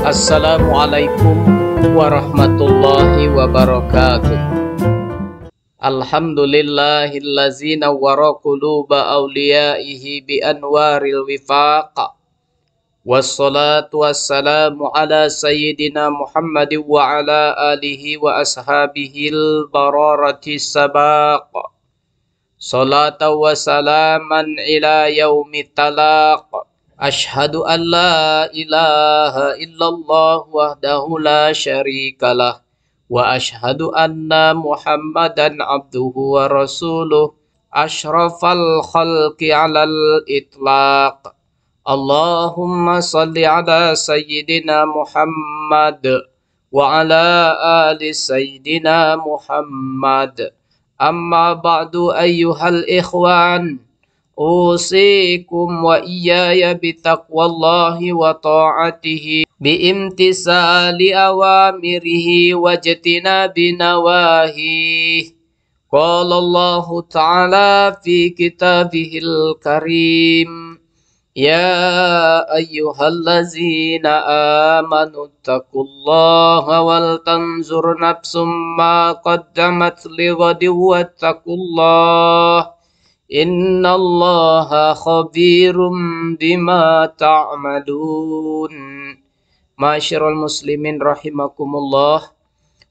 Assalamualaikum warahmatullahi wabarakatuh. Alhamdulillahillazi nawwara quluba awliyaihi bi anwaril wifaq. Wassalatu wassalamu ala sayyidina Muhammadin wa ala alihi wa ashabihil bararati sabaq. Salatan wa salaman ila yaumit talaq. Ashhadu an la ilaha illallah wahdahu la syarikalah. Wa ashhadu anna Muhammadan abduhu wa rasuluh. Ashrafal khalqi alal itlaq. Allahumma salli ala sayyidina Muhammad wa ala ali sayyidina Muhammad. Amma ba'du ayyuhal ikhwan, usikum wa iyaya bitaqwallahi wa ta'atihi biimtisali awamirihi wa jtinabi nawahi. Qala Allah ta'ala fi kitabihil karim, ya ayyuhallazina amanu taqullaha wal tanzur nafsum ma qaddamat lighadin wattaqullaha innallaha khabirum bima ta'malun. Masyarul muslimin rahimakumullah,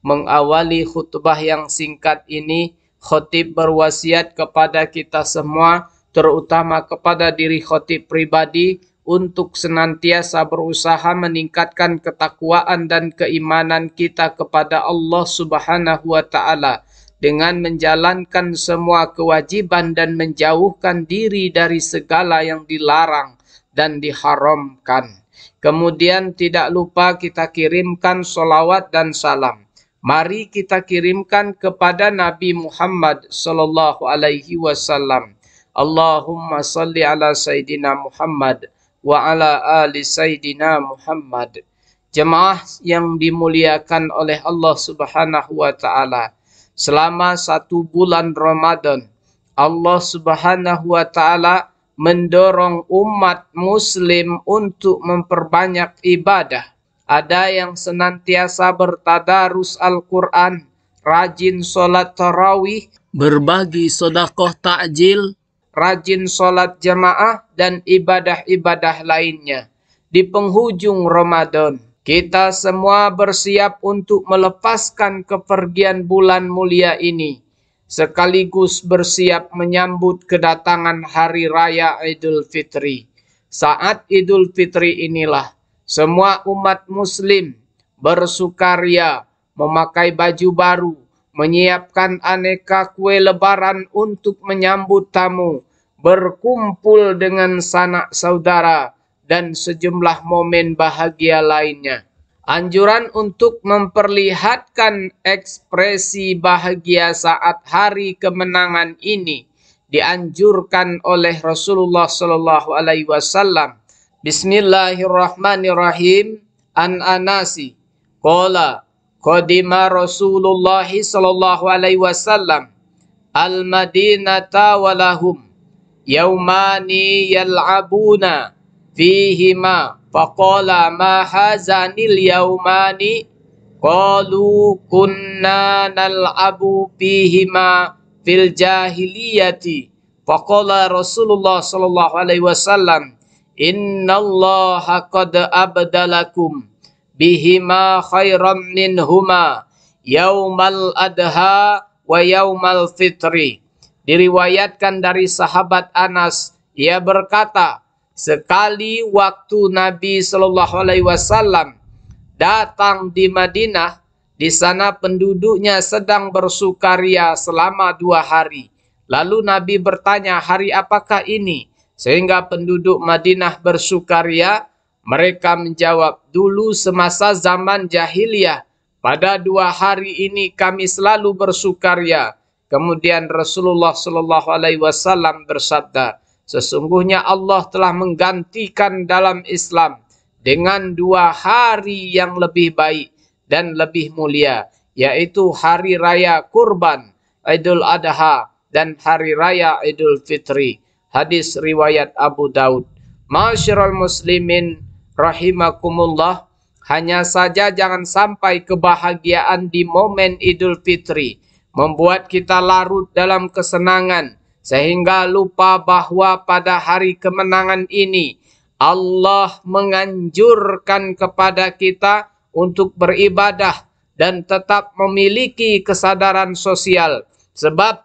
mengawali khutbah yang singkat ini, khotib berwasiat kepada kita semua, terutama kepada diri khotib pribadi, untuk senantiasa berusaha meningkatkan ketakwaan dan keimanan kita kepada Allah Subhanahu wa Ta'ala dengan menjalankan semua kewajiban dan menjauhkan diri dari segala yang dilarang dan diharamkan. Kemudian tidak lupa kita kirimkan sholawat dan salam. Mari kita kirimkan kepada Nabi Muhammad sallallahu alaihi wasallam. Allahumma salli ala Sayyidina Muhammad wa ala ali Sayyidina Muhammad. Jemaah yang dimuliakan oleh Allah Subhanahu wa Ta'ala, selama 1 bulan Ramadan, Allah Subhanahu wa Ta'ala mendorong umat muslim untuk memperbanyak ibadah. Ada yang senantiasa bertadarus Al-Quran, rajin sholat tarawih, berbagi sedekah takjil, rajin sholat jamaah, dan ibadah-ibadah lainnya. Di penghujung Ramadan, kita semua bersiap untuk melepaskan kepergian bulan mulia ini, sekaligus bersiap menyambut kedatangan Hari Raya Idul Fitri. Saat Idul Fitri inilah semua umat muslim bersukaria, memakai baju baru, menyiapkan aneka kue lebaran untuk menyambut tamu, berkumpul dengan sanak saudara, dan sejumlah momen bahagia lainnya. Anjuran untuk memperlihatkan ekspresi bahagia saat hari kemenangan ini dianjurkan oleh Rasulullah sallallahu alaihi wasallam. Bismillahirrahmanirrahim. An Anasi qala qadima Rasulullah sallallahu alaihi wasallam al-Madinata walahum yaumani yal'abuna fihima faqala ma hazanil yaumani qalu kunna nal'abu fihima fil jahiliyati faqala Rasulullah sallallahu alaihi wasallam innallaha qad abdalakum bihima khairam minhuma yaumal adha wa yaumal fitri. Diriwayatkan dari sahabat Anas, ia berkata, sekali waktu Nabi Shallallahu Alaihi Wasallam datang di Madinah, di sana penduduknya sedang bersukaria selama 2 hari. Lalu Nabi bertanya, hari apakah ini? Sehingga penduduk Madinah bersukaria. Mereka menjawab, dulu semasa zaman jahiliyah, pada 2 hari ini kami selalu bersukaria. Kemudian Rasulullah Shallallahu Alaihi Wasallam bersabda, sesungguhnya Allah telah menggantikan dalam Islam dengan 2 hari yang lebih baik dan lebih mulia, yaitu hari raya kurban Idul Adha dan hari raya Idul Fitri. Hadis riwayat Abu Daud. Masyarul muslimin rahimakumullah, Hanya saja jangan sampai kebahagiaan di momen Idul Fitri membuat kita larut dalam kesenangan sehingga lupa bahwa pada hari kemenangan ini Allah menganjurkan kepada kita untuk beribadah dan tetap memiliki kesadaran sosial. Sebab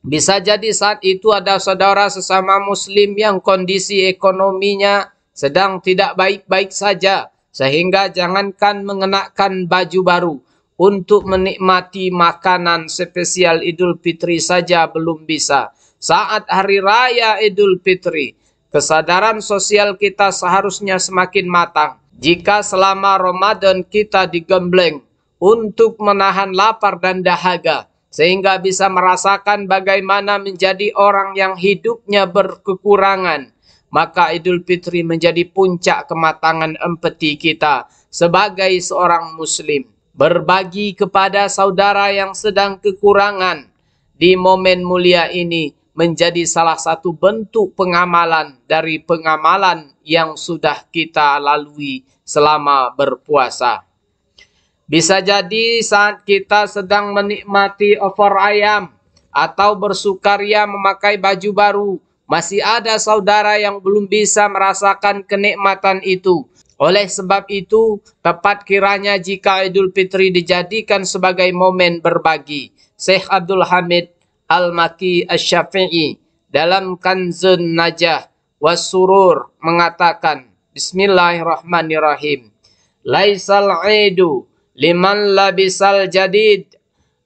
bisa jadi saat itu ada saudara sesama muslim yang kondisi ekonominya sedang tidak baik-baik saja, sehingga jangankan mengenakan baju baru, untuk menikmati makanan spesial Idul Fitri saja belum bisa. Saat hari raya Idul Fitri, kesadaran sosial kita seharusnya semakin matang. Jika selama Ramadan kita digembleng untuk menahan lapar dan dahaga, sehingga bisa merasakan bagaimana menjadi orang yang hidupnya berkekurangan, maka Idul Fitri menjadi puncak kematangan empati kita sebagai seorang muslim. Berbagi kepada saudara yang sedang kekurangan di momen mulia ini menjadi salah satu bentuk pengamalan dari pengamalan yang sudah kita lalui selama berpuasa. Bisa jadi saat kita sedang menikmati opor ayam atau bersukaria memakai baju baru, masih ada saudara yang belum bisa merasakan kenikmatan itu. Oleh sebab itu, tepat kiranya jika Idul Fitri dijadikan sebagai momen berbagi. Syekh Abdul Hamid Al-Makki Asy-Syafi'i dalam Kanzun Najah was-Surur mengatakan, Bismillahirrahmanirrahim. Laisal aidu liman labisal jadid,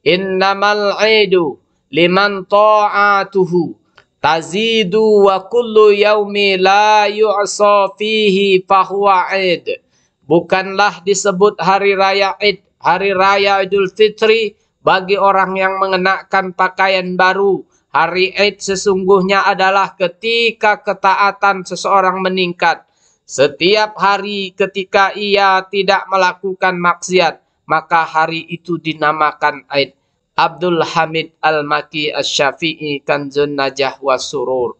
innamal aidu liman ta'atuhu tazidu wa kullu yaumi la yu'sa fihi fahuwa aid. Bukanlah disebut hari raya Id, hari raya Idul Fitri bagi orang yang mengenakan pakaian baru. Hari Id sesungguhnya adalah ketika ketaatan seseorang meningkat. Setiap hari ketika ia tidak melakukan maksiat, maka hari itu dinamakan Id. Abdul Hamid Al-Makki Asy-Syafi'i Kanzun Najah was-Surur.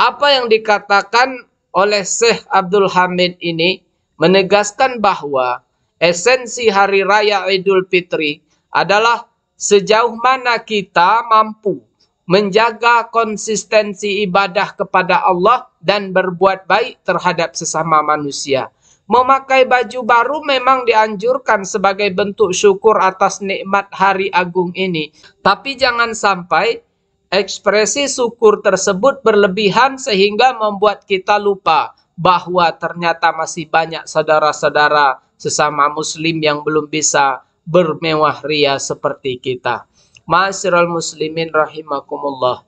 Apa yang dikatakan oleh Syekh Abdul Hamid ini menegaskan bahwa esensi hari raya Idul Fitri adalah sejauh mana kita mampu menjaga konsistensi ibadah kepada Allah dan berbuat baik terhadap sesama manusia. Memakai baju baru memang dianjurkan sebagai bentuk syukur atas nikmat hari agung ini. Tapi jangan sampai ekspresi syukur tersebut berlebihan sehingga membuat kita lupa bahwa ternyata masih banyak saudara-saudara sesama muslim yang belum bisa bermewah ria seperti kita. Ma'asyiral muslimin rahimakumullah.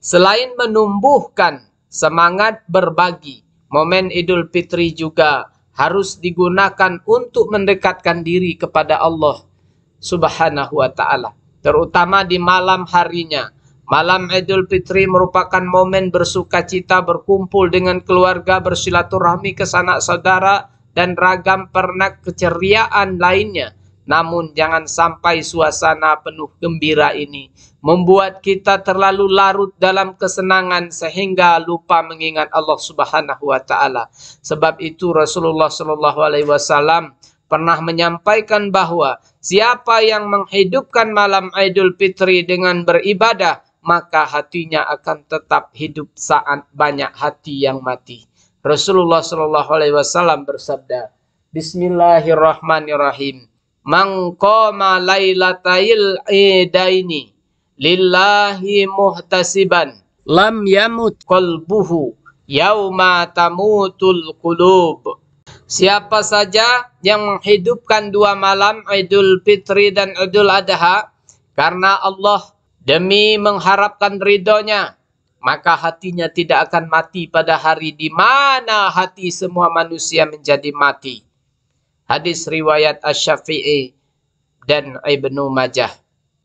Selain menumbuhkan semangat berbagi, momen Idul Fitri juga harus digunakan untuk mendekatkan diri kepada Allah Subhanahu wa ta'ala, terutama di malam harinya. Malam Idul Fitri merupakan momen bersukacita, berkumpul dengan keluarga, bersilaturahmi ke sanak saudara, dan ragam pernak keceriaan lainnya. Namun jangan sampai suasana penuh gembira ini membuat kita terlalu larut dalam kesenangan sehingga lupa mengingat Allah Subhanahu wa ta'ala. Sebab itu Rasulullah Shallallahu Alaihi Wasallam pernah menyampaikan bahwa siapa yang menghidupkan malam Idul Fitri dengan beribadah, maka hatinya akan tetap hidup saat banyak hati yang mati. Rasulullah Shallallahu Alaihi Wasallam bersabda, Bismillahirrahmanirrahim. Man qama lailatal idaini lillahi muhtasiban lam yamut qalbuhu yauma tamutul qulub. Siapa saja yang menghidupkan dua malam Idul Fitri dan Idul Adha karena Allah demi mengharapkan ridhonya, maka hatinya tidak akan mati pada hari di mana hati semua manusia menjadi mati. Hadis riwayat Asy-Syafi'i dan Ibnu Majah.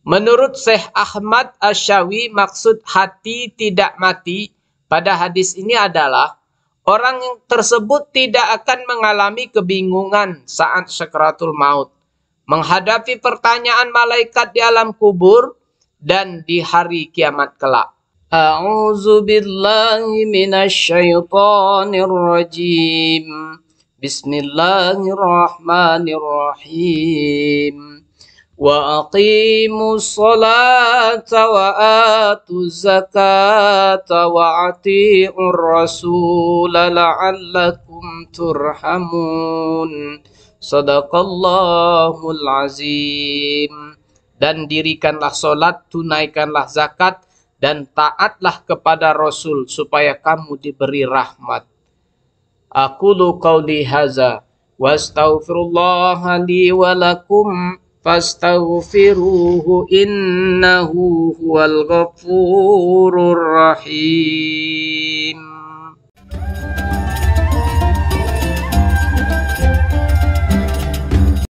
Menurut Syekh Ahmad Asy-Syawi, maksud hati tidak mati pada hadis ini adalah orang yang tersebut tidak akan mengalami kebingungan saat sakaratul maut, menghadapi pertanyaan malaikat di alam kubur, dan di hari kiamat kelak. A'udzu billahi minasy syaithanir rajim. Bismillahirrahmanirrahim. Wa aqimus salata wa atuz zakata wa ati'ur rasula la'allakum turhamun. Sadaqallahul azim. Dan dirikanlah solat, tunaikanlah zakat, dan taatlah kepada Rasul supaya kamu diberi rahmat. Aqulu qawli haza wa astaghfirullah li wa lakum fastaghfiruhu innahu huwal ghafurur rahim.